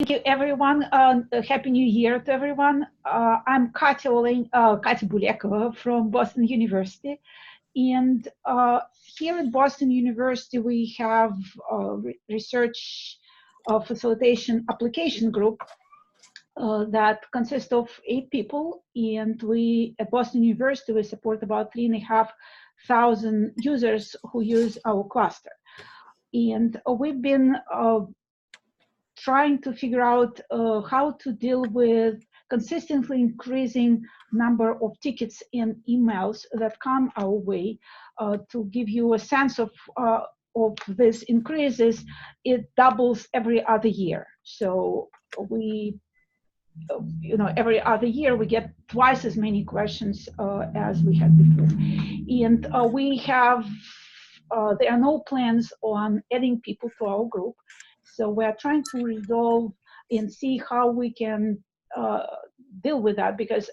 Thank you, everyone. Happy New Year to everyone. I'm Katia Bulekova from Boston University. And here at Boston University, we have a research facilitation application group that consists of 8 people. And we, at Boston University, we support about 3,500 users who use our cluster. And we've been trying to figure out how to deal with consistently increasing number of tickets and emails that come our way. To give you a sense of this increases, it doubles every other year. So we, every other year we get twice as many questions as we had before. And we have, there are no plans on adding people to our group. So we're trying to resolve and see how we can deal with that, because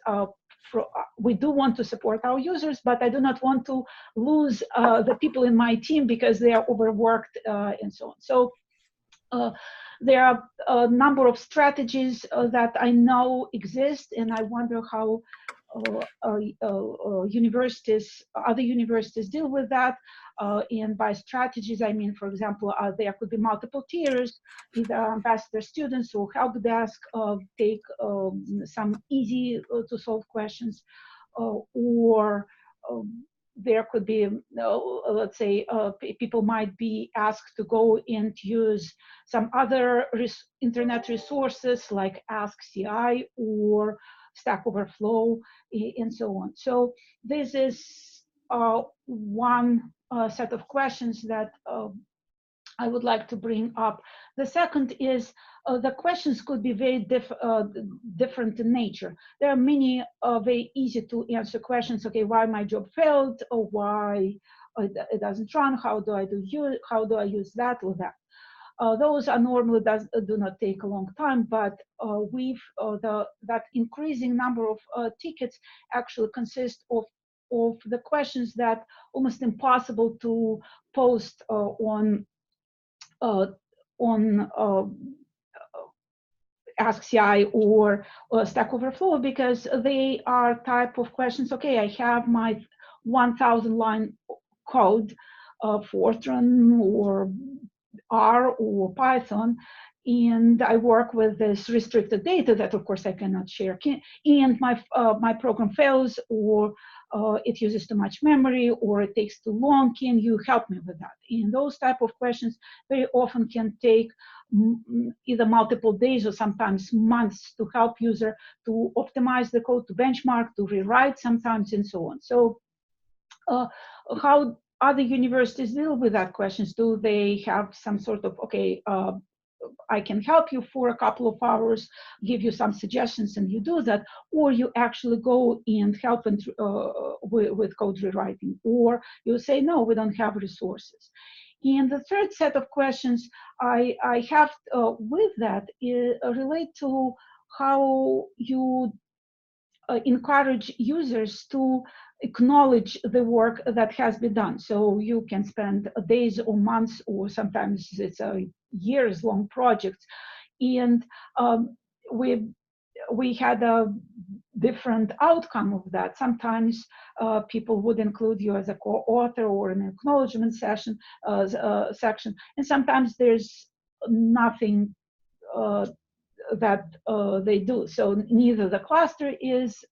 we do want to support our users, but I do not want to lose the people in my team because they are overworked and so on. So there are a number of strategies that I know exist, and I wonder how universities, other universities deal with that. And by strategies, I mean, for example, there could be multiple tiers, either ambassador students or help desk take some easy to solve questions, or there could be, let's say, people might be asked to go and use some other internet resources like Ask CI or Stack Overflow and so on. So this is one set of questions that I would like to bring up. The second is the questions could be very different in nature. There are many very easy to answer questions. Okay, why my job failed, or why it doesn't run? How do I use that or that? Those are normally do not take a long time, but that increasing number of tickets actually consist of the questions that almost impossible to post on Ask CI or Stack Overflow, because they are type of questions. Okay, I have my 1,000 line code Fortran or R or Python, and I work with this restricted data that, of course, I cannot share. And my program fails, or it uses too much memory, or it takes too long. Can you help me with that? And those type of questions very often can take either multiple days or sometimes months to help user to optimize the code, to benchmark, to rewrite sometimes, and so on. So how other universities deal with that questions? Do they have some sort of, okay, I can help you for a couple of hours, give you some suggestions, and you do that, or you actually go and help with code rewriting, or you say, no, we don't have resources. And the third set of questions I have with that relate to how you encourage users to acknowledge the work that has been done. So you can spend days or months, or sometimes it's a years-long projects. And we had a different outcome of that. Sometimes people would include you as a co-author or an acknowledgement section, and sometimes there's nothing that they do. So neither the cluster is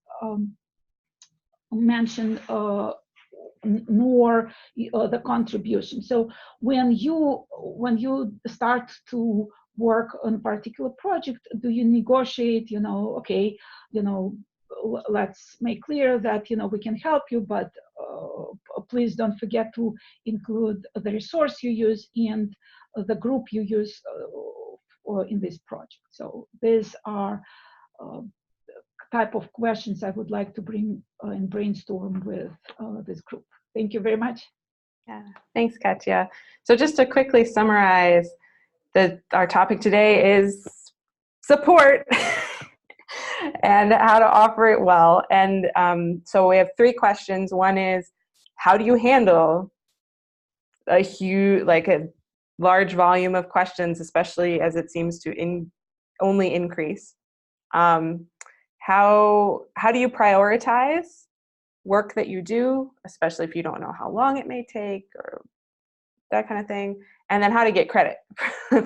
mentioned nor the contribution. So when you start to work on a particular project, do you negotiate, okay, let's make clear that, we can help you, but please don't forget to include the resource you use and the group you use in this project. So these are type of questions I would like to bring and brainstorm with this group. Thank you very much. Yeah, thanks, Katia. So just to quickly summarize, our topic today is support and how to offer it well. And so we have 3 questions. One is, how do you handle a large volume of questions, especially as it seems to only increase. How do you prioritize work that you do, especially if you don't know how long it may take or that kind of thing? And then how to get credit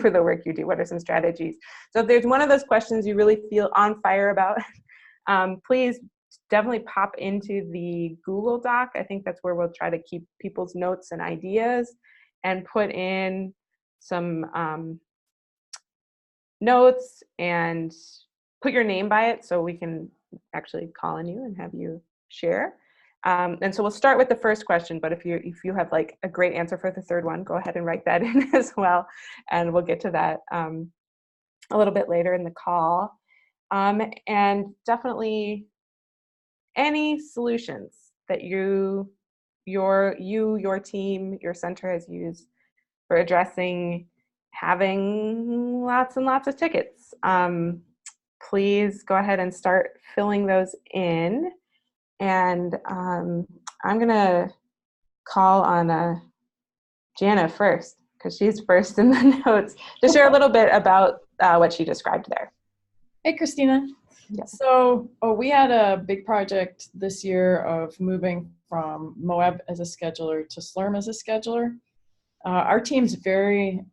for the work you do. What are some strategies? So if there's one of those questions you really feel on fire about, please definitely pop into the Google Doc. I think that's where we'll try to keep people's notes and ideas, and put in some notes and put your name by it so we can actually call on you and have you share. And so we'll start with the first question, but if you have like a great answer for the third one, go ahead and write that in as well, and we'll get to that a little bit later in the call. And definitely any solutions that your team, your center has used for addressing having lots and lots of tickets. Please go ahead and start filling those in. And I'm going to call on Jana first, because she's first in the notes, to share a little bit about what she described there. Hey, Kristina. Yes. So we had a big project this year of moving from Moab as a scheduler to Slurm as a scheduler. Our team's very,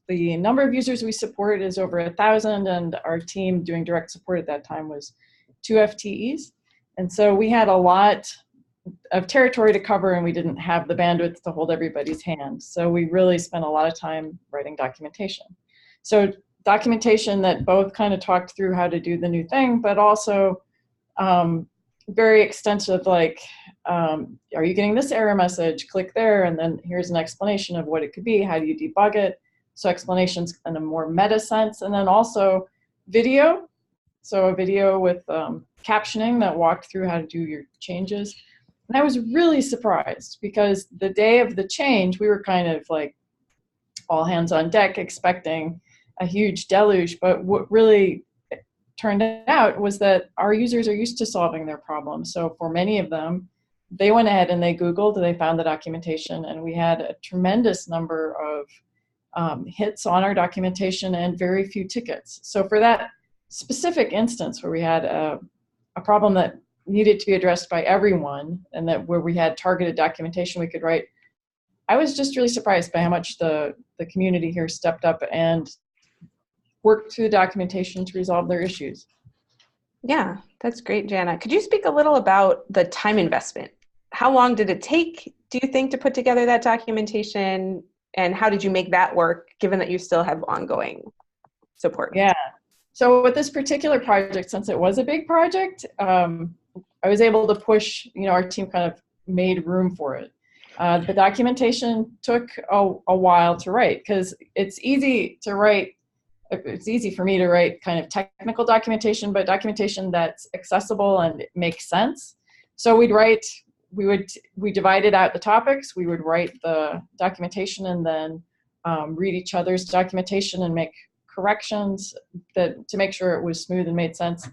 the number of users we support is over 1,000, and our team doing direct support at that time was 2 FTEs. And so we had a lot of territory to cover, and we didn't have the bandwidth to hold everybody's hand. So we really spent a lot of time writing documentation. So documentation that both kind of talked through how to do the new thing, but also very extensive, like, are you getting this error message? Click there, and then here's an explanation of what it could be. How do you debug it? So explanations in a more meta sense, and then also video. So a video with captioning that walked through how to do your changes. And I was really surprised, because the day of the change, we were kind of like all hands on deck expecting a huge deluge, but what really turned out was that our users are used to solving their problems. So for many of them, they went ahead and they Googled, and they found the documentation, and we had a tremendous number of hits on our documentation and very few tickets. So for that specific instance where we had a problem that needed to be addressed by everyone, and that where we had targeted documentation we could write, I was just really surprised by how much the community here stepped up and worked through the documentation to resolve their issues. Yeah, that's great, Jana. Could you speak a little about the time investment? How long did it take, do you think, to put together that documentation? And how did you make that work, given that you still have ongoing support? Yeah. So with this particular project, since it was a big project, I was able to push, our team kind of made room for it. The documentation took a while to write, because it's easy to write. It's easy for me to write kind of technical documentation, but documentation that's accessible and makes sense. So we divided out the topics, we would write the documentation, and then read each other's documentation and make corrections to make sure it was smooth and made sense.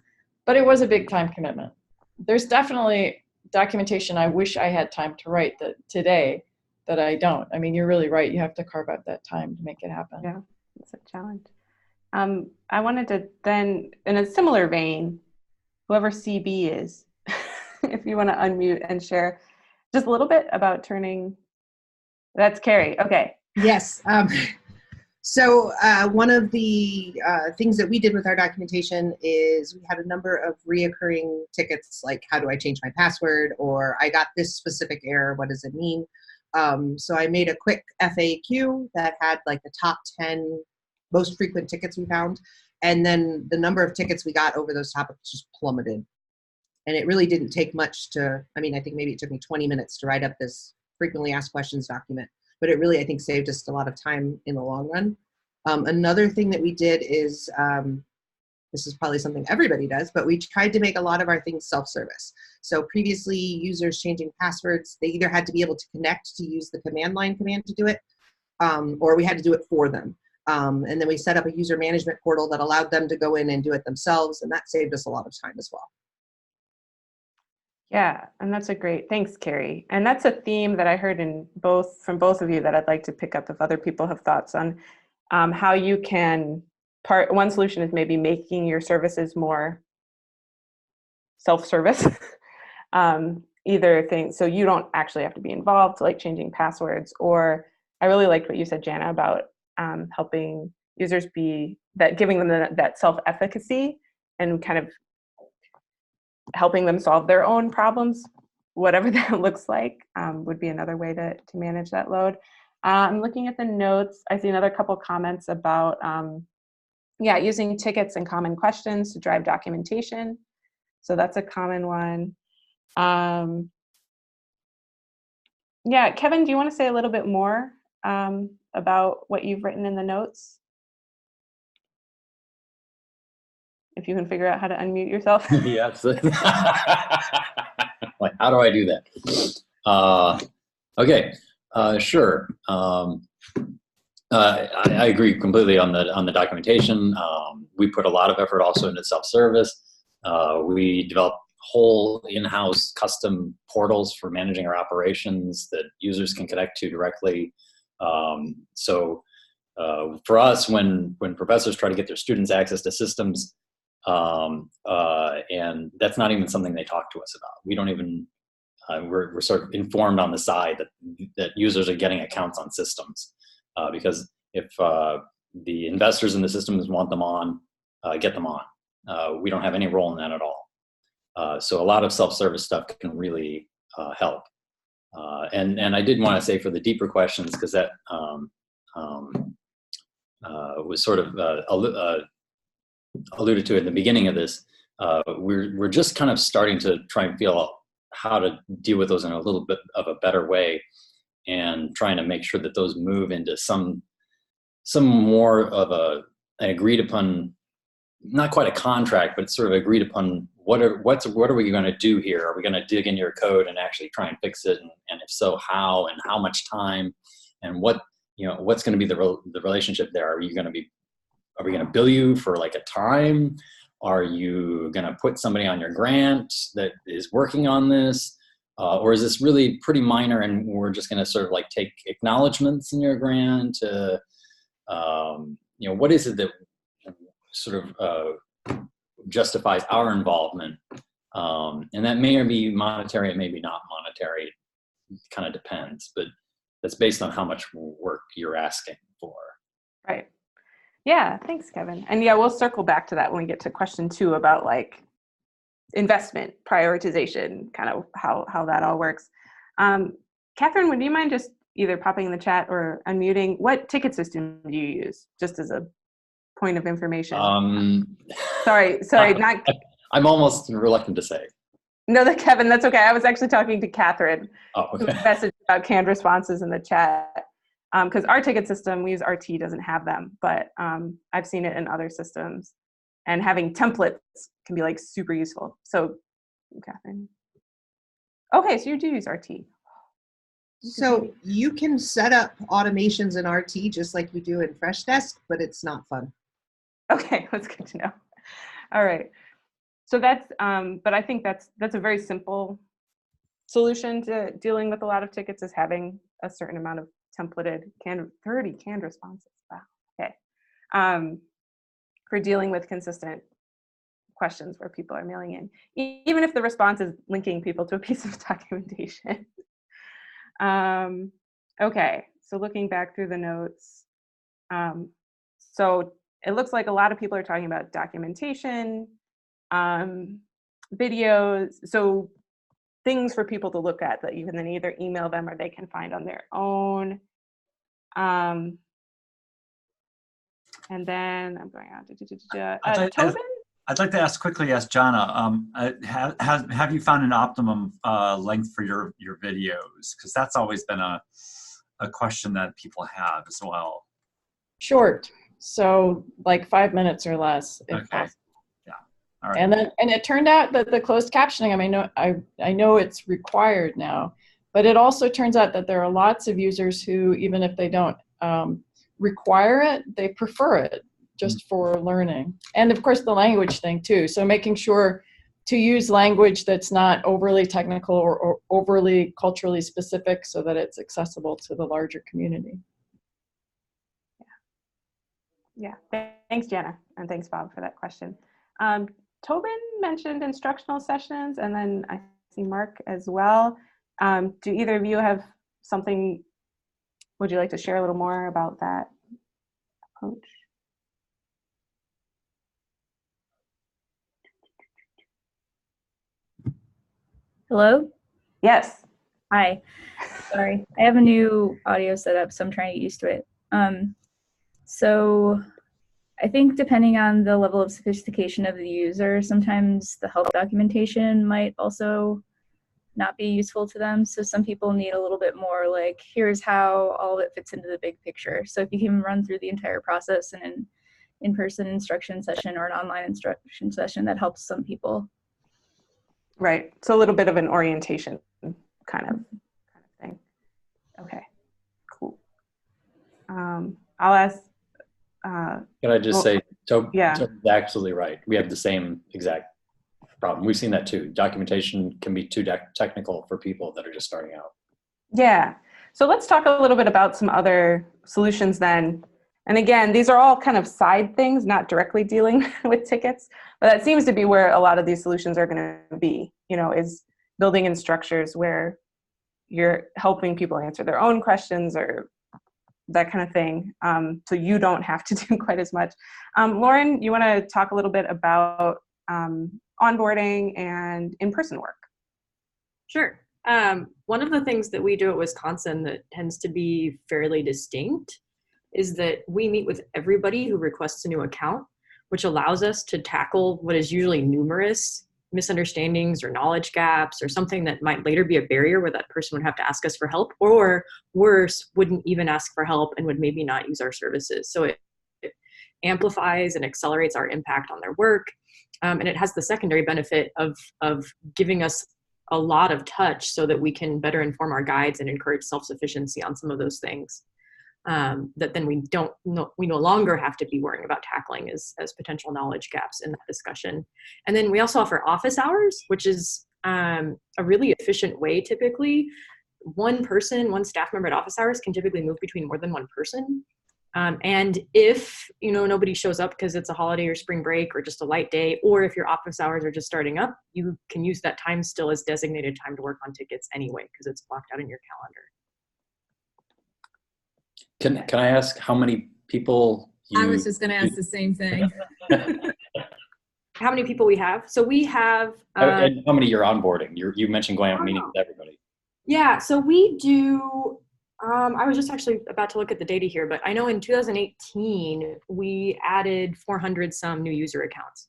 But it was a big time commitment. There's definitely documentation I wish I had time to write today that I don't. I mean, you're really right. You have to carve out that time to make it happen. Yeah, it's a challenge. I wanted to then, in a similar vein, whoever CB is, if you want to unmute and share just a little bit about turning, that's Carrie, okay. Yes, so one of the things that we did with our documentation is we had a number of reoccurring tickets, like how do I change my password, or I got this specific error, what does it mean? So I made a quick FAQ that had like the top 10 most frequent tickets we found, and then the number of tickets we got over those topics just plummeted. And it really didn't take much I think maybe it took me 20 minutes to write up this frequently asked questions document, but it really, I think, saved us a lot of time in the long run. Another thing that we did is, this is probably something everybody does, but we tried to make a lot of our things self-service. So previously, users changing passwords, they either had to be able to connect to use the command line command to do it, or we had to do it for them. And then we set up a user management portal that allowed them to go in and do it themselves, and that saved us a lot of time as well. Yeah, and that's a great, thanks, Carrie. And that's a theme that I heard from both of you that I'd like to pick up if other people have thoughts on how you can one solution is maybe making your services more self-service. Either thing, so you don't actually have to be involved, like changing passwords. Or I really liked what you said, Jana, about helping users giving them that self-efficacy and kind of helping them solve their own problems, whatever that looks like, would be another way to manage that load. I'm looking at the notes. I see another couple comments about using tickets and common questions to drive documentation. So that's a common one. Kevin, do you want to say a little bit more about what you've written in the notes? If you can figure out how to unmute yourself. Yeah, absolutely. Like, how do I do that? Okay, sure. I agree completely on the documentation. We put a lot of effort also into self-service. We developed whole in-house custom portals for managing our operations that users can connect to directly. So for us, when professors try to get their students access to systems, and that's not even something they talk to us about. We don't even, we're sort of informed on the side that users are getting accounts on systems, because if the investors in the systems want them on, get them on. We don't have any role in that at all. So a lot of self-service stuff can really help. And I did want to say for the deeper questions, because that was sort of alluded to at the beginning of this, we're just kind of starting to try and feel out how to deal with those in a little bit of a better way, and trying to make sure that those move into some more of an agreed upon, not quite a contract, but sort of agreed upon what are we going to do here? Are we going to dig into your code and actually try and fix it? And if so, how, and how much time, and what's going to be the relationship there? Are we going to bill you for like a time? Are you going to put somebody on your grant that is working on this? Or is this really pretty minor and we're just going to sort of like take acknowledgements in your grant? What is it that sort of justifies our involvement? And that may be monetary, it may be not monetary. It kind of depends, but that's based on how much work you're asking for. Right. Yeah, thanks, Kevin. And yeah, we'll circle back to that when we get to question 2 about like investment, prioritization, kind of how that all works. Catherine, would you mind just either popping in the chat or unmuting? What ticket system do you use, just as a point of information? Sorry, not. I'm almost reluctant to say. No, Kevin, that's okay. I was actually talking to Catherine, oh, okay. who messaged about canned responses in the chat. Because our ticket system, we use RT, doesn't have them, but I've seen it in other systems. And having templates can be like super useful. So, Catherine. Okay, so you do use RT. So you can set up automations in RT just like you do in Freshdesk, but it's not fun. Okay, that's good to know. All right. So that's, but I think that's a very simple solution to dealing with a lot of tickets, is having a certain amount of templated 30 canned responses. Wow. Okay. For dealing with consistent questions where people are mailing in, even if the response is linking people to a piece of documentation. Okay. So looking back through the notes, so it looks like a lot of people are talking about documentation, videos. So things for people to look at that you can then either email them or they can find on their own. And then I'm going on. Tobin? I'd like to ask Jana, have you found an optimum length for your videos? Because that's always been a question that people have as well. Short, so like 5 minutes or less. If okay. Possible. Yeah. All right. And it turned out that the closed captioning, I know it's required now, but it also turns out that there are lots of users who, even if they don't require it, they prefer it just for learning. And of course the language thing too. So making sure to use language that's not overly technical or overly culturally specific so that it's accessible to the larger community. Yeah. Thanks, Jana, and thanks, Bob, for that question. Tobin mentioned instructional sessions, and then I see Mark as well. Do either of you have something, would you like to share a little more about that approach? Hello? Yes. Hi. Sorry. I have a new audio setup, so I'm trying to get used to it. So I think depending on the level of sophistication of the user, sometimes the help documentation might also not be useful to them. So some people need a little bit more like, here's how all of it fits into the big picture. So if you can run through the entire process in an in-person instruction session or an online instruction session, that helps some people. Right. So a little bit of an orientation kind of thing. Okay, cool. I'll ask. Can I just say, yeah. Toby's absolutely right. We have the same exact problem. We've seen that too. Documentation can be too technical for people that are just starting out. Yeah. So let's talk a little bit about some other solutions then. And again, these are all kind of side things, not directly dealing with tickets, but that seems to be where a lot of these solutions are going to be, is building in structures where you're helping people answer their own questions or that kind of thing. So you don't have to do quite as much. Lauren, you want to talk a little bit about onboarding and in-person work? Sure. One of the things that we do at Wisconsin that tends to be fairly distinct is that we meet with everybody who requests a new account, which allows us to tackle what is usually numerous misunderstandings or knowledge gaps or something that might later be a barrier where that person would have to ask us for help, or worse, wouldn't even ask for help and would maybe not use our services. So it amplifies and accelerates our impact on their work. And it has the secondary benefit of giving us a lot of touch so that we can better inform our guides and encourage self-sufficiency on some of those things that then we no longer have to be worrying about tackling as potential knowledge gaps in that discussion. And then we also offer office hours, which is a really efficient way. Typically, one staff member at office hours can typically move between more than one person. And if nobody shows up because it's a holiday or spring break or just a light day, or if your office hours are just starting up, you can use that time still as designated time to work on tickets anyway, because it's blocked out in your calendar. Can I ask how many people I was just going to ask the same thing. How many people we have? So we have... and how many you're onboarding? You mentioned going out and meeting with everybody. Yeah, so we do... I was just actually about to look at the data here, but I know in 2018, we added 400 some new user accounts.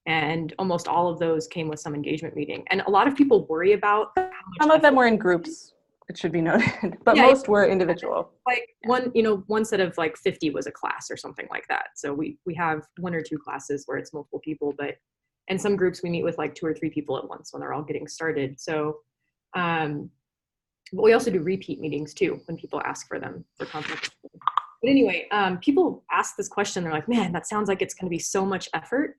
And almost all of those came with some engagement meeting. And a lot of people worry about how much some of them were in groups. It should be noted, but yeah, most were individual. Like one set of like 50 was a class or something like that. So we have 1 or 2 classes where it's multiple people, but in some groups we meet with like 2 or 3 people at once when they're all getting started. So, but we also do repeat meetings too when people ask for them for complex. But anyway, people ask this question. They're like, man, that sounds like it's going to be so much effort.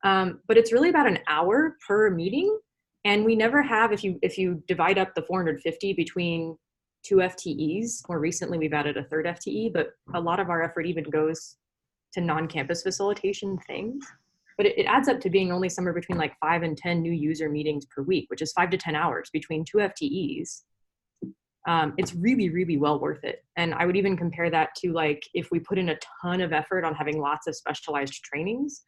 But it's really about an hour per meeting. And we never have, if you divide up the 450 between 2 FTEs, more recently we've added a 3rd FTE, but a lot of our effort even goes to non-campus facilitation things. But it adds up to being only somewhere between like 5 and 10 new user meetings per week, which is 5 to 10 hours between 2 FTEs. It's really, really well worth it. And I would even compare that to like, if we put in a ton of effort on having lots of specialized trainings,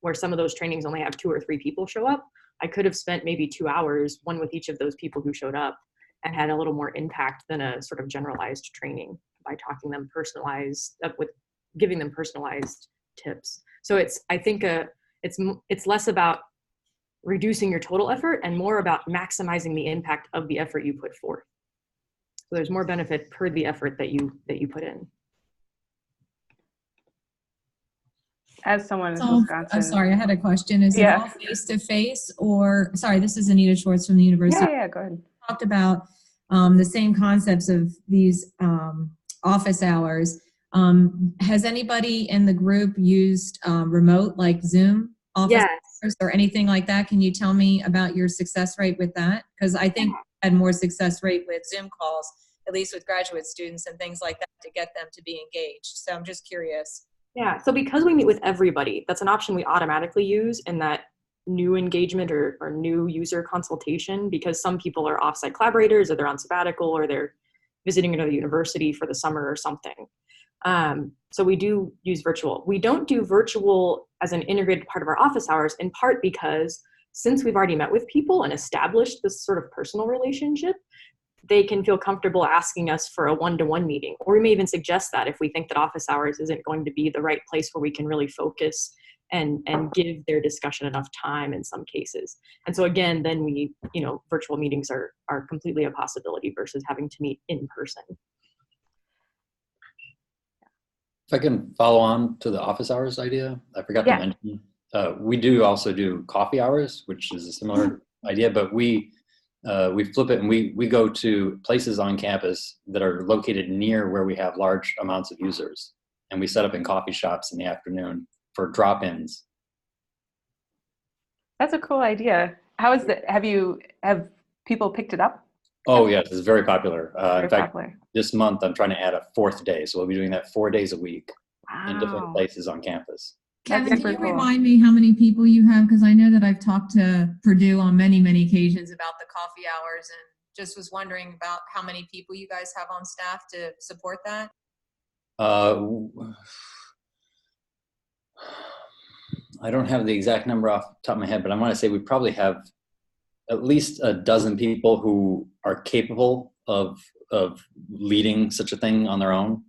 where some of those trainings only have 2 or 3 people show up, I could have spent maybe 2 hours, one with each of those people who showed up, and had a little more impact than a sort of generalized training by talking them personalized with giving them personalized tips. So I think it's less about reducing your total effort and more about maximizing the impact of the effort you put forth. So there's more benefit per the effort that you put in. As someone in So, Wisconsin. I'm sorry, I had a question. Is it all face-to-face or, sorry, this is Anita Schwartz from the university. Yeah, go ahead. Talked about the same concepts of these office hours. Has anybody in the group used remote, like Zoom office hours or anything like that? Can you tell me about your success rate with that? Because I think I had more success rate with Zoom calls, at least with graduate students and things like that, to get them to be engaged. So I'm just curious Yeah, so because we meet with everybody, that's an option we automatically use in that new engagement or new user consultation, because some people are offsite collaborators or they're on sabbatical or they're visiting another university for the summer or something. So we do use virtual. We don't do virtual as an integrated part of our office hours, in part because since we've already met with people and established this sort of personal relationship, they can feel comfortable asking us for a one-to-one meeting. Or we may even suggest that if we think that office hours isn't going to be the right place where we can really focus and give their discussion enough time in some cases. And so again, then we, virtual meetings are completely a possibility versus having to meet in person. If I can follow on to the office hours idea, I forgot to mention, we do also do coffee hours, which is a similar idea, but we flip it and we go to places on campus that are located near where we have large amounts of users. And we set up in coffee shops in the afternoon for drop-ins. That's a cool idea. How is that? Have people picked it up? Oh yes, it's very popular. In fact, popular. this month I'm trying to add a 4th day. So we'll be doing that 4 days a week in different Wow. places on campus. That's Kevin, super can you cool. remind me how many people you have? Because I know that I've talked to Purdue on many, many occasions about the coffee hours, and just was wondering about how many people you guys have on staff to support that. I don't have the exact number off the top of my head, but I want to say we probably have at least a dozen people who are capable of leading such a thing on their own.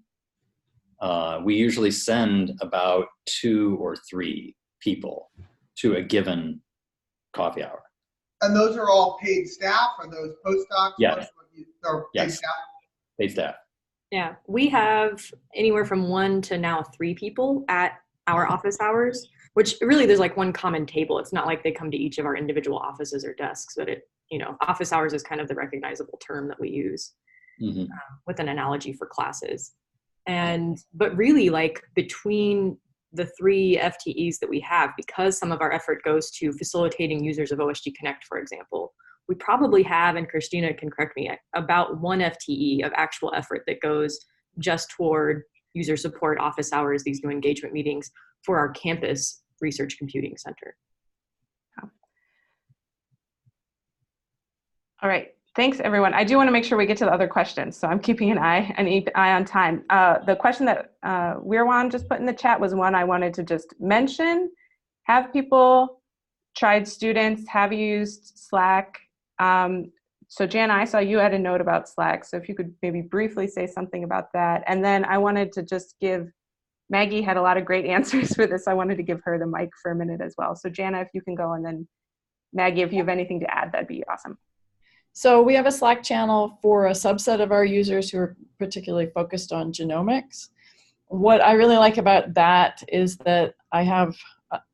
We usually send about 2 or 3 people to a given coffee hour. And those are all paid staff? Are those postdocs? Yes. Or paid Yes. staff? Paid staff. Yeah, we have anywhere from 1 to now 3 people at our office hours, which really there's like one common table. It's not like they come to each of our individual offices or desks, but office hours is kind of the recognizable term that we use with an analogy for classes. But really, like, between the 3 FTEs that we have, because some of our effort goes to facilitating users of OSG Connect, for example, we probably have, and Kristina can correct me, about 1 FTE of actual effort that goes just toward user support, office hours, these new engagement meetings for our campus research computing center. All right. Thanks, everyone. I do want to make sure we get to the other questions, so I'm keeping an eye on time. The question that Weirwan just put in the chat was one I wanted to just mention. Have people tried students, have used Slack? So Jan, I saw you had a note about Slack, so if you could maybe briefly say something about that. And then I wanted to just give, Maggie had a lot of great answers for this. I wanted to give her the mic for a minute as well. So Jana, if you can go, and then Maggie, if you have anything to add, that'd be awesome. So we have a Slack channel for a subset of our users who are particularly focused on genomics. What I really like about that is that I have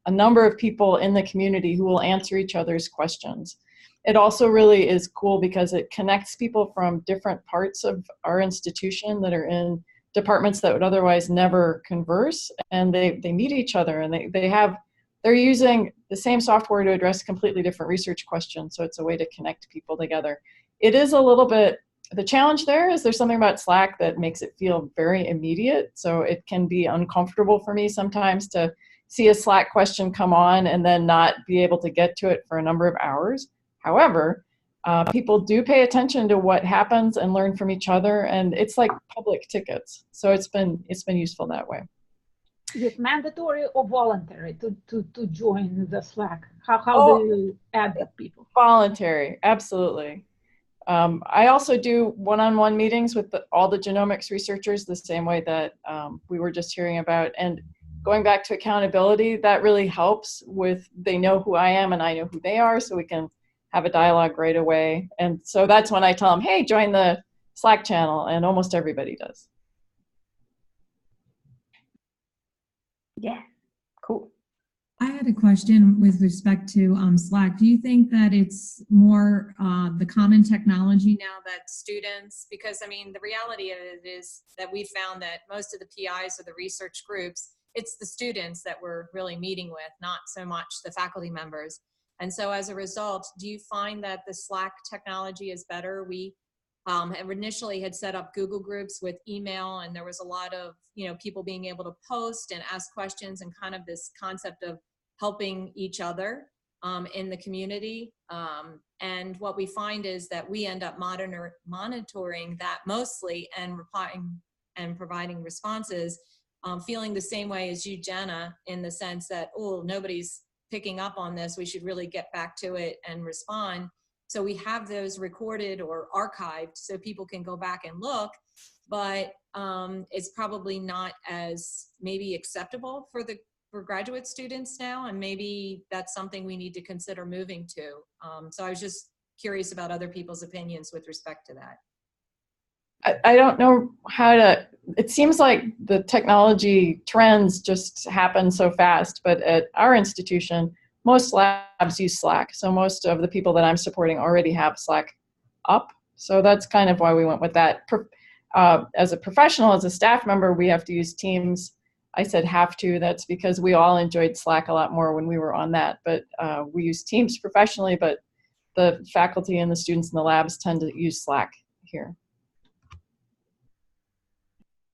a number of people in the community who will answer each other's questions. It also really is cool because it connects people from different parts of our institution that are in departments that would otherwise never converse, and they meet each other, and they're using the same software to address completely different research questions, so it's a way to connect people together. It is a little bit, the challenge there is there's something about Slack that makes it feel very immediate, so it can be uncomfortable for me sometimes to see a Slack question come on and then not be able to get to it for a number of hours. However, people do pay attention to what happens and learn from each other, and it's like public tickets, so it's been useful that way. Is it mandatory or voluntary to join the Slack? How do you add the people? Voluntary, absolutely. I also do one-on-one meetings with all the genomics researchers the same way that we were just hearing about. And going back to accountability, that really helps with, they know who I am and I know who they are, so we can have a dialogue right away. And so that's when I tell them, hey, join the Slack channel, and almost everybody does. Yeah, cool. I had a question with respect to Slack. Do you think that it's more the common technology now that students, because I mean, the reality of it is that we found that most of the PIs or the research groups, it's the students that we're really meeting with, not so much the faculty members. And so as a result, do you find that the Slack technology is better? We and initially had set up Google groups with email, and there was a lot of, people being able to post and ask questions, and kind of this concept of helping each other in the community. And what we find is that we end up monitoring that mostly and replying and providing responses, feeling the same way as you, Jenna, in the sense that, oh, nobody's picking up on this. We should really get back to it and respond. So we have those recorded or archived so people can go back and look, but it's probably not as maybe acceptable for graduate students now, and maybe that's something we need to consider moving to. So I was just curious about other people's opinions with respect to that. I don't know how to, it seems like the technology trends just happen so fast, but at our institution, most labs use Slack. So most of the people that I'm supporting already have Slack up. So that's kind of why we went with that. As a professional, as a staff member, we have to use Teams. I said have to, that's because we all enjoyed Slack a lot more when we were on that. But we use Teams professionally, but the faculty and the students in the labs tend to use Slack here.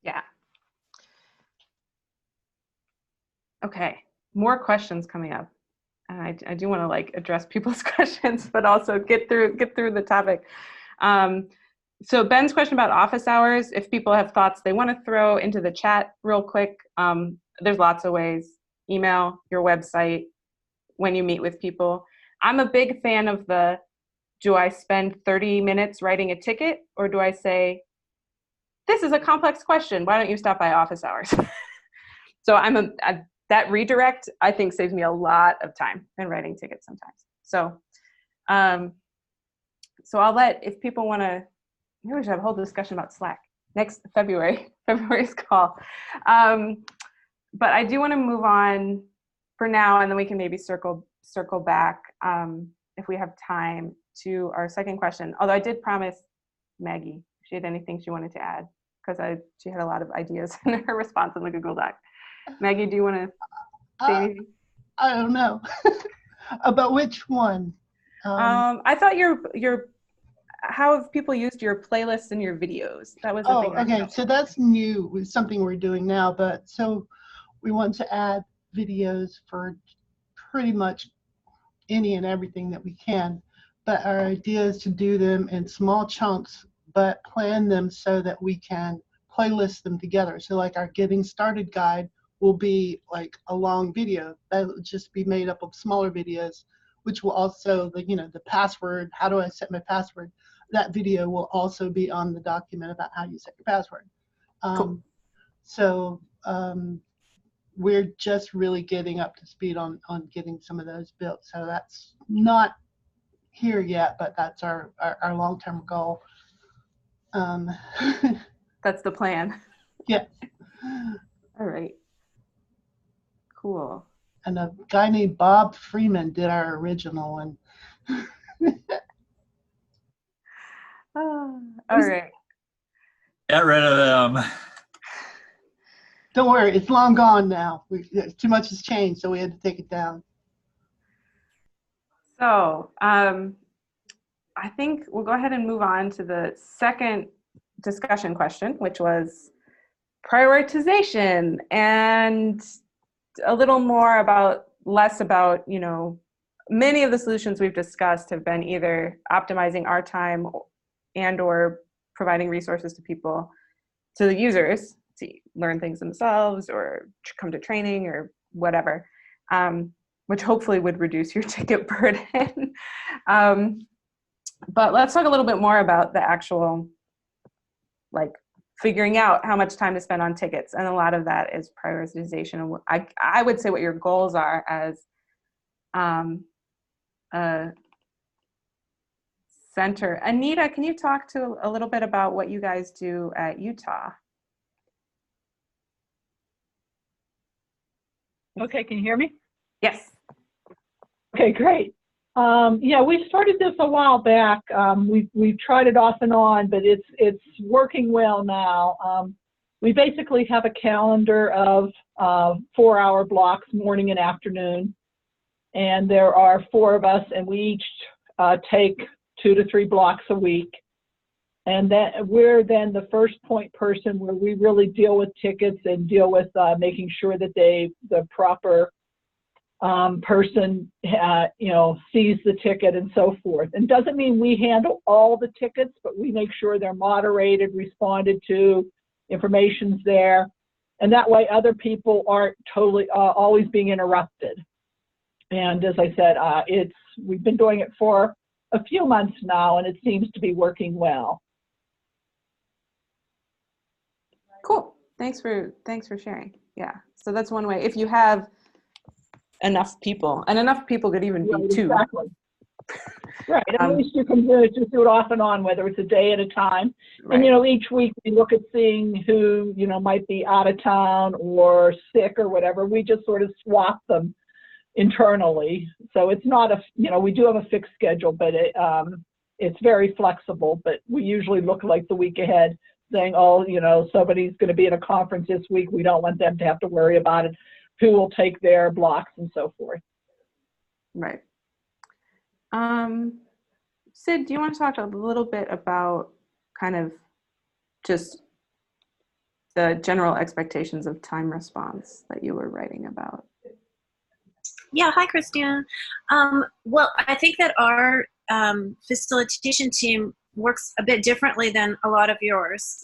Yeah. Okay, more questions coming up. And I do want to like address people's questions, but also get through the topic. So Ben's question about office hours, if people have thoughts they want to throw into the chat real quick, there's lots of ways. Email, your website, when you meet with people. I'm a big fan of do I spend 30 minutes writing a ticket, or do I say, this is a complex question, why don't you stop by office hours? So that redirect, I think, saves me a lot of time in writing tickets sometimes. So, so I'll if people want to, maybe we should have a whole discussion about Slack next February's call. But I do want to move on for now, and then we can maybe circle back if we have time to our second question. Although I did promise Maggie if she had anything she wanted to add, because she had a lot of ideas in her response in the Google Doc. Maggie, do you want to say anything? I don't know. About which one? I thought how have people used your playlists and your videos? That was the thing. Okay. So that's new. It's something we're doing now, but so we want to add videos for pretty much any and everything that we can. But our idea is to do them in small chunks, but plan them so that we can playlist them together. So like our getting started guide will be like a long video that will just be made up of smaller videos, which will also, the password, how do I set my password? That video will also be on the document about how you set your password. Cool. So we're just really getting up to speed on getting some of those built. So that's not here yet, but that's our long-term goal. That's the plan. Yeah. All right. Cool. And a guy named Bob Freeman did our original one. All right. Get rid of them. Don't worry, it's long gone now. Too much has changed, so we had to take it down. So I think we'll go ahead and move on to the second discussion question, which was prioritization, and a little more less about, many of the solutions we've discussed have been either optimizing our time and or providing resources to the users to learn things themselves or come to training or whatever, which hopefully would reduce your ticket burden. But let's talk a little bit more about the actual, figuring out how much time to spend on tickets. And a lot of that is prioritization. I would say what your goals are as a center. Anita, can you talk to a little bit about what you guys do at Utah? Okay, can you hear me? Yes. Okay, great. Yeah, we started this a while back. We've tried it off and on, but it's working well now. We basically have a calendar of 4-hour blocks, morning and afternoon, and there are 4 of us, and we each take 2 to 3 blocks a week. And then we're then the first point person where we really deal with tickets and deal with making sure that the proper person, sees the ticket and so forth. And doesn't mean we handle all the tickets, but we make sure they're moderated, responded to, information's there. And that way other people aren't totally always being interrupted. And as I said, we've been doing it for a few months now, and it seems to be working well. Cool. Thanks for sharing. Yeah. So that's one way. If you have enough people, and enough people could even be two. Exactly. Right. At least you can just do it off and on, whether it's a day at a time. Right. And, each week we look at seeing who, might be out of town or sick or whatever. We just sort of swap them internally. So it's not we do have a fixed schedule, but it's very flexible. But we usually look like the week ahead, saying, somebody's going to be at a conference this week. We don't want them to have to worry about it. Who will take their blocks and so forth. Right. Sid, do you want to talk a little bit about kind of just the general expectations of time response that you were writing about? Yeah, hi, Kristina. Well, I think that our facilitation team works a bit differently than a lot of yours,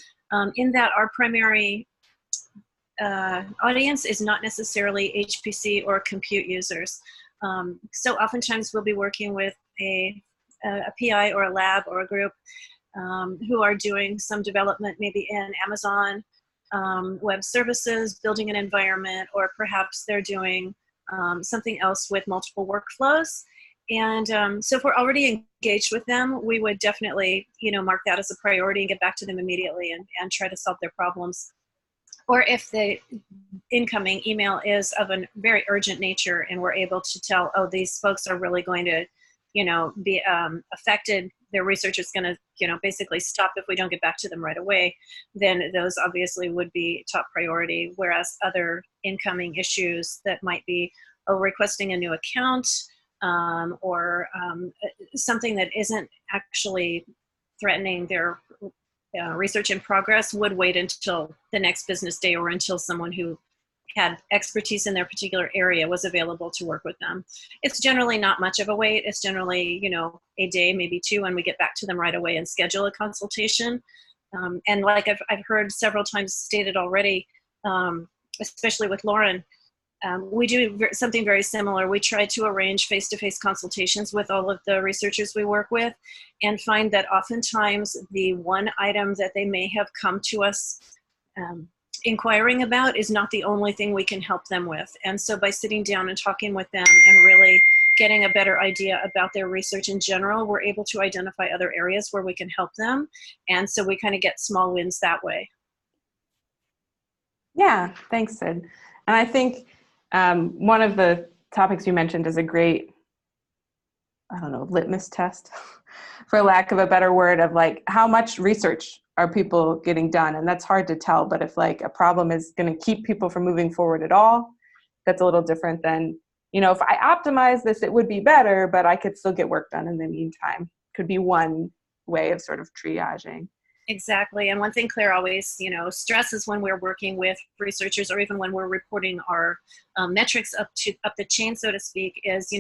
in that our primary audience is not necessarily HPC or compute users. So oftentimes we'll be working with a PI or a lab or a group who are doing some development maybe in Amazon Web Services, building an environment, or perhaps they're doing something else with multiple workflows. And so if we're already engaged with them, we would definitely, mark that as a priority and get back to them immediately and try to solve their problems. Or if the incoming email is of a very urgent nature and we're able to tell, oh, these folks are really going to, be affected, their research is going to, basically stop if we don't get back to them right away, then those obviously would be top priority. Whereas other incoming issues that might be requesting a new account or something that isn't actually threatening their research in progress would wait until the next business day or until someone who had expertise in their particular area was available to work with them. It's generally not much of a wait. It's generally, a day, maybe two, and we get back to them right away and schedule a consultation. And like I've heard several times stated already, especially with Lauren, we do something very similar. We try to arrange face-to-face consultations with all of the researchers we work with and find that oftentimes the one item that they may have come to us inquiring about is not the only thing we can help them with. And so by sitting down and talking with them and really getting a better idea about their research in general, we're able to identify other areas where we can help them. And so we kind of get small wins that way. Yeah, thanks, Sid. And I think one of the topics you mentioned is a great, litmus test, for lack of a better word, of like how much research are people getting done? And that's hard to tell, but if like a problem is going to keep people from moving forward at all, that's a little different than, if I optimize this, it would be better, but I could still get work done in the meantime. Could be one way of sort of triaging. Exactly. And one thing Claire always, stresses when we're working with researchers or even when we're reporting our metrics up the chain, so to speak, is,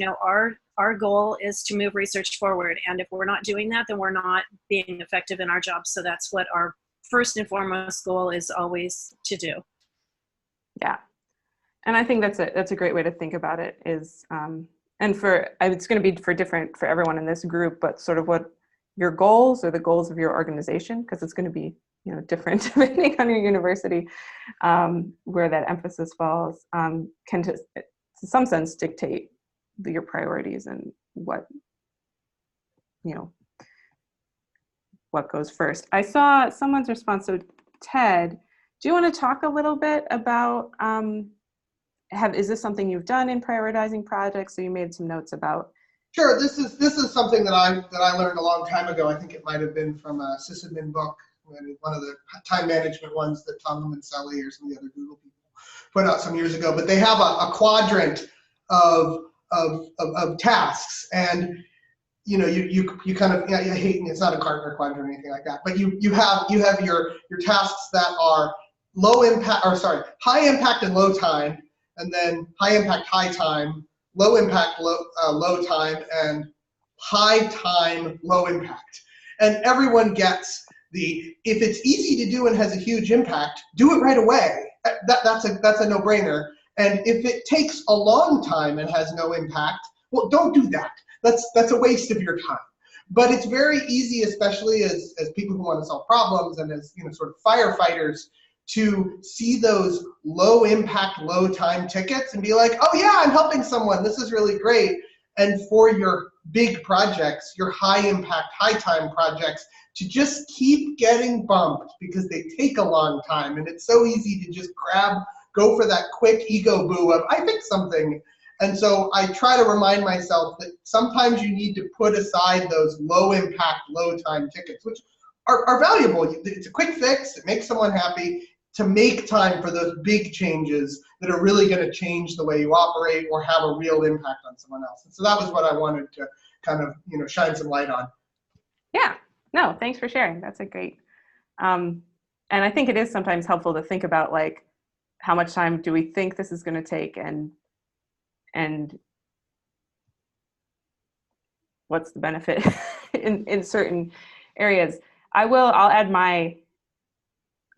our goal is to move research forward. And if we're not doing that, then we're not being effective in our job. So that's what our first and foremost goal is always to do. Yeah. And I think that's a great way to think about it is, and it's going to be for everyone in this group, but sort of what your goals or the goals of your organization, because it's going to be different depending on your university, where that emphasis falls, can to some sense dictate your priorities and what goes first. I saw someone's response. So Ted, do you want to talk a little bit about is this something you've done in prioritizing projects? So you made some notes about. Sure. This is something that I learned a long time ago. I think it might have been from a sysadmin book, one of the time management ones that Tom Mincelli or some of the other Google people put out some years ago. But they have a quadrant of tasks, and you know, you kind of, I hate, it's not a Gartner quadrant or anything like that, but you have your tasks that are low impact, or sorry, high impact and low time, and then high impact, high time, low impact, low time, and high time, low impact. And everyone gets if it's easy to do and has a huge impact, do it right away. That's a no-brainer. And if it takes a long time and has no impact, well, don't do that. That's a waste of your time. But it's very easy, especially as people who want to solve problems and as, you know, sort of firefighters, to see those low impact, low time tickets and be like, oh yeah, I'm helping someone, this is really great. And for your big projects, your high impact, high time projects, to just keep getting bumped because they take a long time. And it's so easy to just go for that quick ego boo of, I fixed something. And so I try to remind myself that sometimes you need to put aside those low impact, low time tickets, which are valuable. It's a quick fix, it makes someone happy, to make time for those big changes that are really going to change the way you operate or have a real impact on someone else. And so that was what I wanted to kind of, you know, shine some light on. Yeah, no, thanks for sharing. That's a great, and I think it is sometimes helpful to think about, like, how much time do we think this is going to take, and what's the benefit in certain areas. I'll add my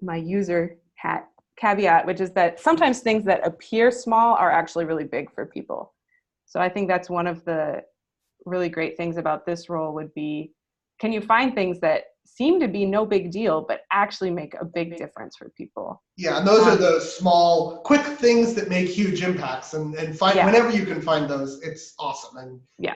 user hat caveat, which is that sometimes things that appear small are actually really big for people. So I think that's one of the really great things about this role would be, can you find things that seem to be no big deal, but actually make a big difference for people? Yeah, and those are those small, quick things that make huge impacts. And whenever you can find those, it's awesome. And yeah,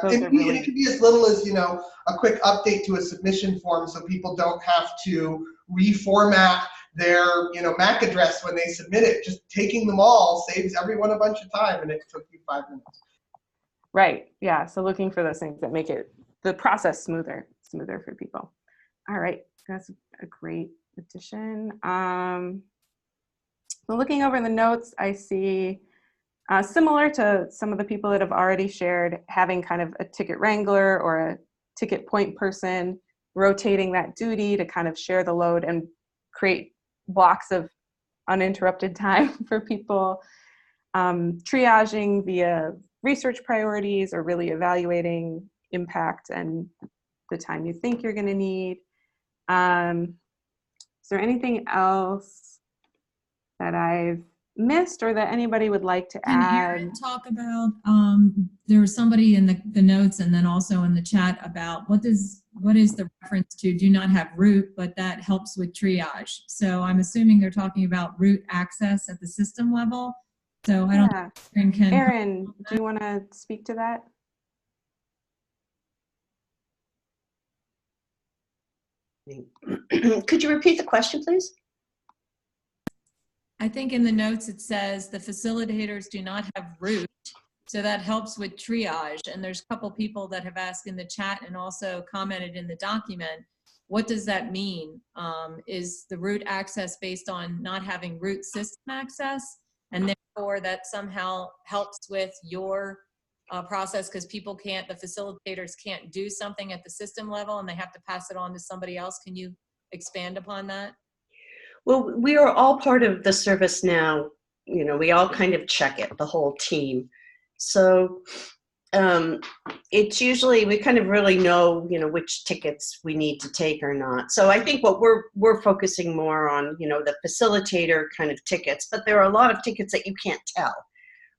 and it can be as little as, you know, a quick update to a submission form so people don't have to reformat their, you know, MAC address when they submit it. Just taking them all saves everyone a bunch of time, and it took you 5 minutes. Right. Yeah. So looking for those things that make the process smoother for people. All right. That's a great addition. So looking over the notes, I see similar to some of the people that have already shared, having kind of a ticket wrangler or a ticket point person, rotating that duty to kind of share the load and create blocks of uninterrupted time for people. Triaging via research priorities, or really evaluating impact and the time you think you're going to need. Is there anything else that I've missed or that anybody would like to add? Can Erin talk about, there was somebody in the notes and then also in the chat about what is the reference to do not have root, but that helps with triage. So I'm assuming they're talking about root access at the system level. So I don't know. Erin, do you want to speak to that? Could you repeat the question, please? I think in the notes it says the facilitators do not have root, so that helps with triage. And there's a couple people that have asked in the chat and also commented in the document, what does that mean? Is the root access based on not having root system access, and therefore that somehow helps with your process because people can't, the facilitators can't do something at the system level and they have to pass it on to somebody else? Can you expand upon that? Well, we are all part of the ServiceNow, you know, we all kind of check it, the whole team. So it's usually, we kind of really know, you know, which tickets we need to take or not. So I think what we're focusing more on, you know, the facilitator kind of tickets, but there are a lot of tickets that you can't tell,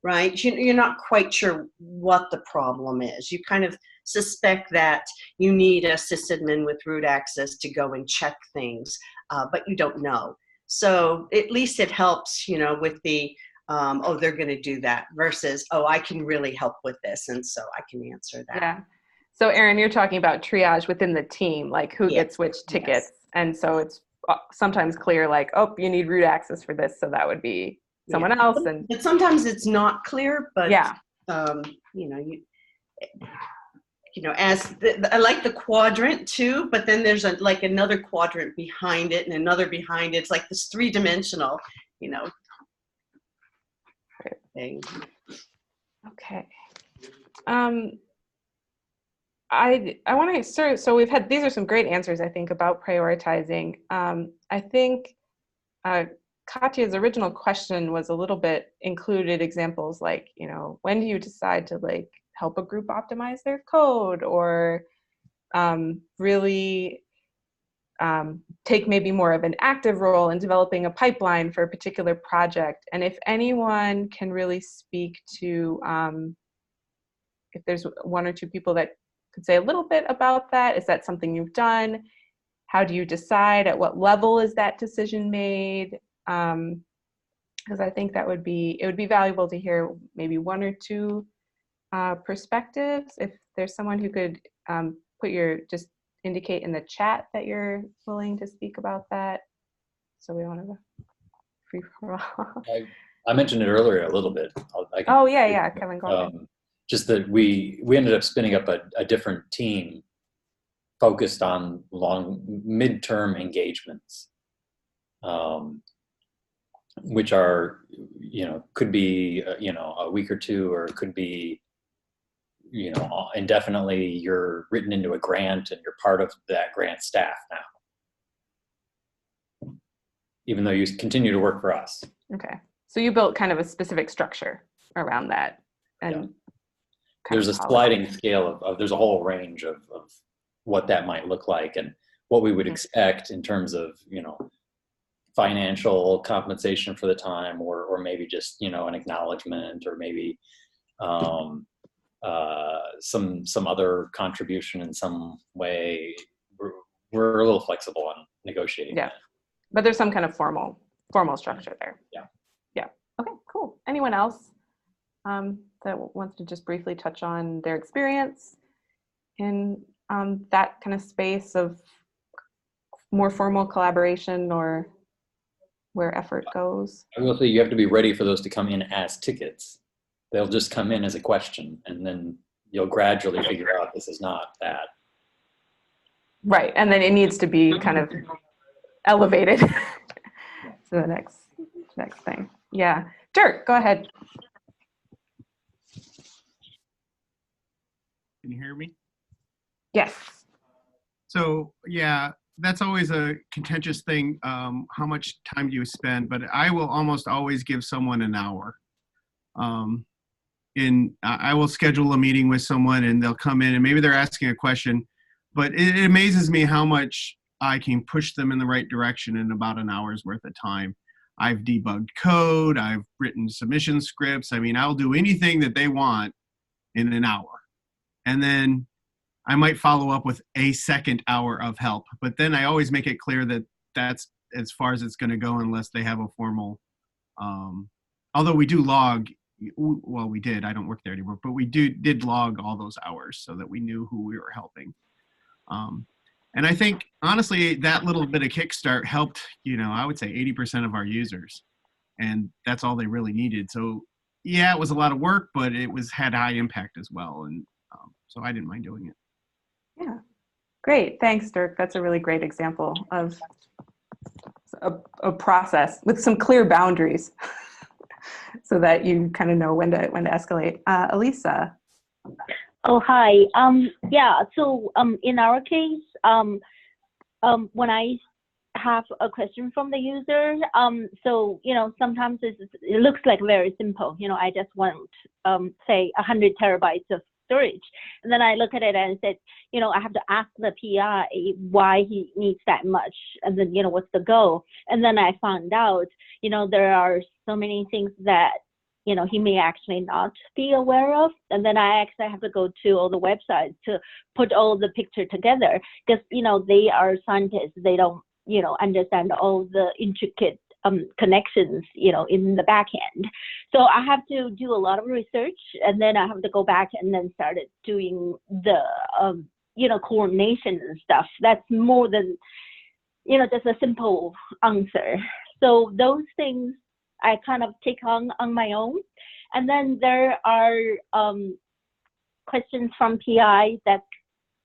right? You're not quite sure what the problem is. You kind of suspect that you need a sysadmin with root access to go and check things, but you don't know. So at least it helps, you know, with the, oh, they're going to do that versus, oh, I can really help with this. And so I can answer that. Yeah. So Erin, you're talking about triage within the team, like who gets which tickets. Yes. And so it's sometimes clear, like, oh, you need root access for this. So that would be someone else. And but sometimes it's not clear, but yeah, you know, you know, as I like the quadrant too, but then there's like another quadrant behind it and another behind it. It's like this 3-dimensional, you know, thing. Okay. I want to start. So we've had, these are some great answers, I think, about prioritizing. I think Katia's original question was a little bit included examples like, you know, when do you decide to like help a group optimize their code, or really take maybe more of an active role in developing a pipeline for a particular project. And if anyone can really speak to, if there's one or two people that could say a little bit about that, is that something you've done? How do you decide? At what level is that decision made? Because I think that would be, it would be valuable to hear maybe one or two perspectives. If there's someone who could just indicate in the chat that you're willing to speak about that. So we don't have a free for all. I mentioned it earlier a little bit. Oh yeah, Kevin, go ahead. Just that we ended up spinning up a different team focused on midterm engagements, which are, you know, could be, you know, a week or two, or it could be, you know, indefinitely. You're written into a grant and you're part of that grant staff now, even though you continue to work for us. Okay. So you built kind of a specific structure around that. And yeah. There's a sliding scale of there's a whole range of what that might look like and what we would expect in terms of, you know, financial compensation for the time, or maybe just, you know, an acknowledgement, or maybe some other contribution in some way. We're a little flexible on negotiating. Yeah, but there's some kind of formal structure there. Yeah. Yeah. Okay, cool. Anyone else that wants to just briefly touch on their experience in that kind of space of more formal collaboration, or where effort goes? I will say you have to be ready for those to come in as tickets. They'll just come in as a question, and then you'll gradually figure out this is not that. Right, and then it needs to be kind of elevated to the next thing. Yeah, Dirk, go ahead. Can you hear me? Yes. So yeah, that's always a contentious thing. How much time do you spend? But I will almost always give someone an hour. I will schedule a meeting with someone and they'll come in and maybe they're asking a question, but it amazes me how much I can push them in the right direction in about an hour's worth of time. I've debugged code, I've written submission scripts. I mean, I'll do anything that they want in an hour. And then I might follow up with a second hour of help, but then I always make it clear that that's as far as it's going to go unless they have a formal, although we do log, well, we did, I don't work there anymore, but we did log all those hours so that we knew who we were helping. And I think, honestly, that little bit of kickstart helped, you know, I would say 80% of our users, and that's all they really needed. So yeah, it was a lot of work, but it had high impact as well. And so I didn't mind doing it. Yeah, great. Thanks, Dirk. That's a really great example of a process with some clear boundaries so that you kind of know when to escalate. Elisa. Oh, hi. Yeah, so in our case, when I have a question from the user, so, you know, sometimes it looks like very simple. You know, I just want, say, 100 terabytes of storage. And then I look at it and said, you know, I have to ask the PI why he needs that much. And then, you know, what's the goal? And then I found out, you know, there are so many things that, you know, he may actually not be aware of. And then I actually have to go to all the websites to put all the picture together because, you know, they are scientists. They don't, you know, understand all the intricate connections, you know, in the back end. So I have to do a lot of research, and then I have to go back and then started doing the, you know, coordination and stuff. That's more than, you know, just a simple answer. So those things I kind of take on my own. And then there are questions from PI that's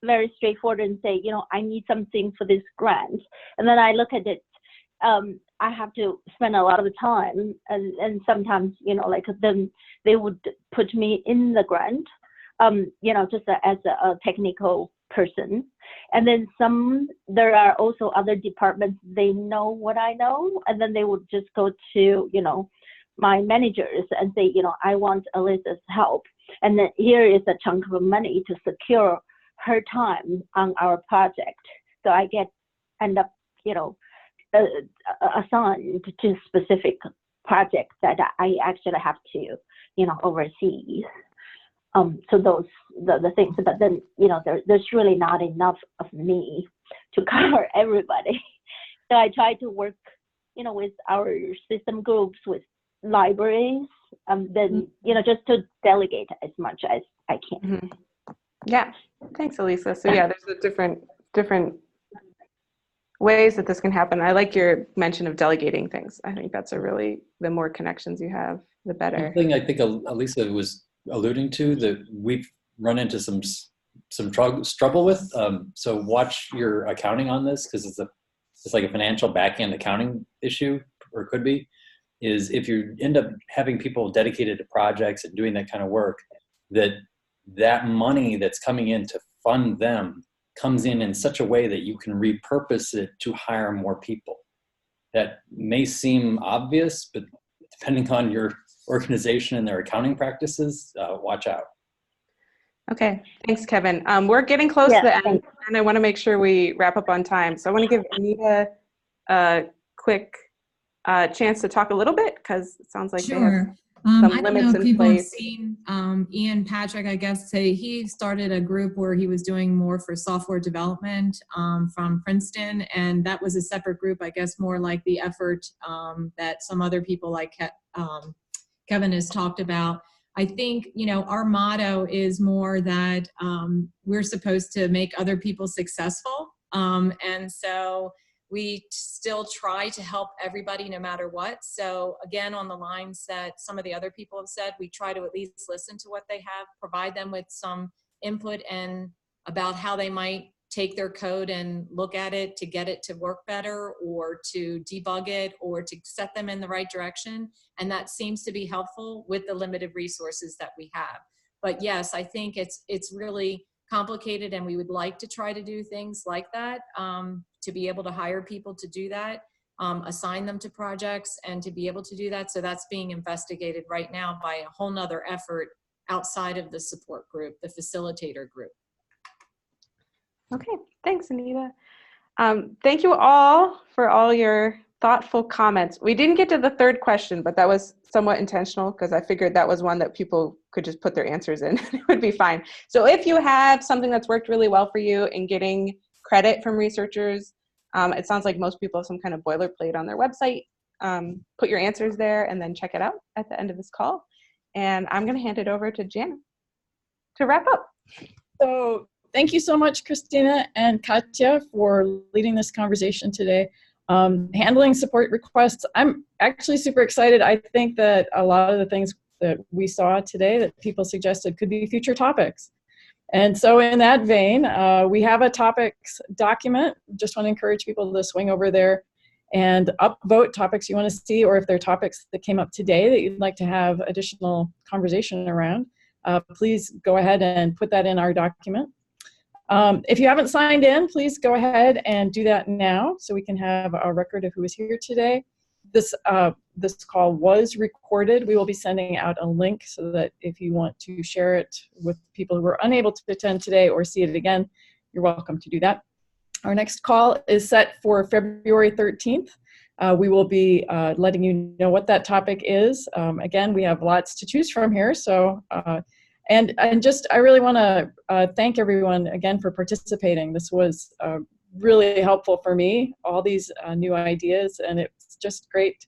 very straightforward and say, you know, I need something for this grant. And then I look at it. I have to spend a lot of time, and sometimes, you know, like then they would put me in the grant, just as a technical person. And then there are also other departments, they know what I know, and then they would just go to, my managers and say, I want Alyssa's help. And then here is a chunk of money to secure her time on our project. So I end up, assigned to specific projects that I actually have to, oversee. So those the things, but then there's really not enough of me to cover everybody. So I try to work, with our system groups, with libraries, then just to delegate as much as I can. Mm-hmm. Yeah, thanks, Elisa. So yeah, there's a different ways that this can happen. I like your mention of delegating things. I think that's the more connections you have, the better. One thing I think Elisa was alluding to that we've run into some trouble with. So watch your accounting on this, because it's like a financial back-end accounting issue, or could be, is if you end up having people dedicated to projects and doing that kind of work, that money that's coming in to fund them comes in such a way that you can repurpose it to hire more people. That may seem obvious, but depending on your organization and their accounting practices, watch out. Okay, thanks, Kevin. We're getting close to the end, and I want to make sure we wrap up on time. So I want to give Anita a quick chance to talk a little bit, because it sounds like they have some I don't limits know if in people have place. seen Ian Patrick, I guess, say he started a group where he was doing more for software development from Princeton, and that was a separate group, I guess, more like the effort that some other people like Kevin has talked about. I think, our motto is more that we're supposed to make other people successful. And so we still try to help everybody no matter what. So again, on the lines that some of the other people have said, we try to at least listen to what they have, provide them with some input and about how they might take their code and look at it to get it to work better, or to debug it, or to set them in the right direction. And that seems to be helpful with the limited resources that we have. But yes, I think it's really complicated, and we would like to try to do things like that, to be able to hire people to do that, assign them to projects, and to be able to do that. So that's being investigated right now by a whole nother effort outside of the support group, the facilitator group. Okay, thanks, Anita. Thank you all for all your thoughtful comments. We didn't get to the third question, but that was somewhat intentional, because I figured that was one that people could just put their answers in. It would be fine. So if you have something that's worked really well for you in getting credit from researchers, it sounds like most people have some kind of boilerplate on their website. Put your answers there and then check it out at the end of this call. And I'm going to hand it over to Jan to wrap up. So thank you so much, Kristina and Katia, for leading this conversation today. Handling support requests, I'm actually super excited. I think that a lot of the things that we saw today that people suggested could be future topics. And so in that vein, we have a topics document. Just want to encourage people to swing over there and upvote topics you want to see, or if there are topics that came up today that you'd like to have additional conversation around, please go ahead and put that in our document. If you haven't signed in, please go ahead and do that now so we can have a record of who is here today. This call was recorded. We will be sending out a link so that if you want to share it with people who were unable to attend today or see it again, you're welcome to do that. Our next call is set for February 13th. We will be letting you know what that topic is. Again, we have lots to choose from here, so and I really want to thank everyone again for participating. This was really helpful for me, all these new ideas, and it's just great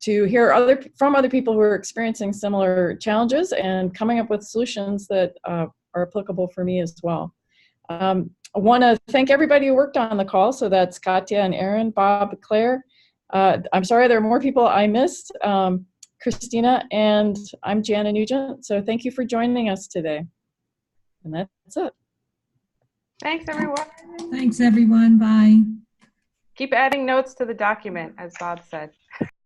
to hear from other people who are experiencing similar challenges and coming up with solutions that are applicable for me as well. I want to thank everybody who worked on the call. So that's Katia and Aaron, Bob, Claire. I'm sorry there are more people I missed. Kristina, and I'm Jana Nugent. So thank you for joining us today. And that's it. Thanks, everyone. Thanks, everyone. Bye. Keep adding notes to the document, as Bob said.